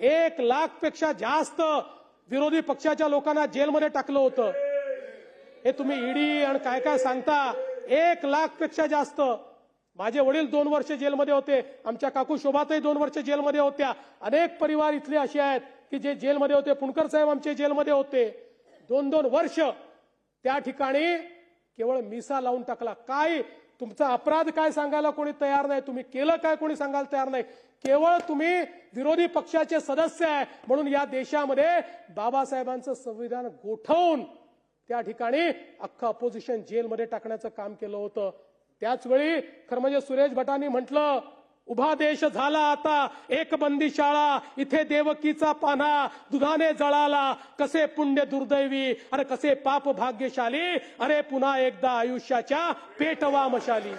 1 लाख पेक्षा जास्त विरोधी पक्षाच्या लोकांना जेलमध्ये टाकलं होतं। हे तुम्ही ईडी आणि काय काय सांगता। 1 लाख पेक्षा जास्त। माझे वडील 2 वर्ष जेलमध्ये होते, आमच्या काकू शोभाताई 2 वर्ष जेलमध्ये होत्या। अनेक परिवार इथले असे आहेत की जे जेलमध्ये होते। पुणकर साहेब आमचे जेलमध्ये होते 2-2 वर्ष। त्या ठिकाणी केवळ मिसा लावून टाकला। काय तुमचा अपराध काय सांगायला कोणी तयार नाही, तुम्ही केलं काय कोणी सांगायला तयार नाही। केवळ तुम्ही विरोधी पक्षाचे सदस्य आहे म्हणून या देशामध्ये बाबासाहेबांचं संविधान गोठवून त्या ठिकाणी अख्खा अपोजिशन जेलमध्ये टाकण्याचं काम केलं होतं। त्याचवेळी खरं म्हणजे सुरेश भटांनी म्हटलं, उभा देश झाला आता एक बंदी शाळा, इथे देवकीचा पान्हा दुधाने जळाला, कसे पुण्य दुर्दैवी अरे कसे पाप भाग्यशाली, अरे पुन्हा एकदा आयुष्याच्या पेटवा मशाली।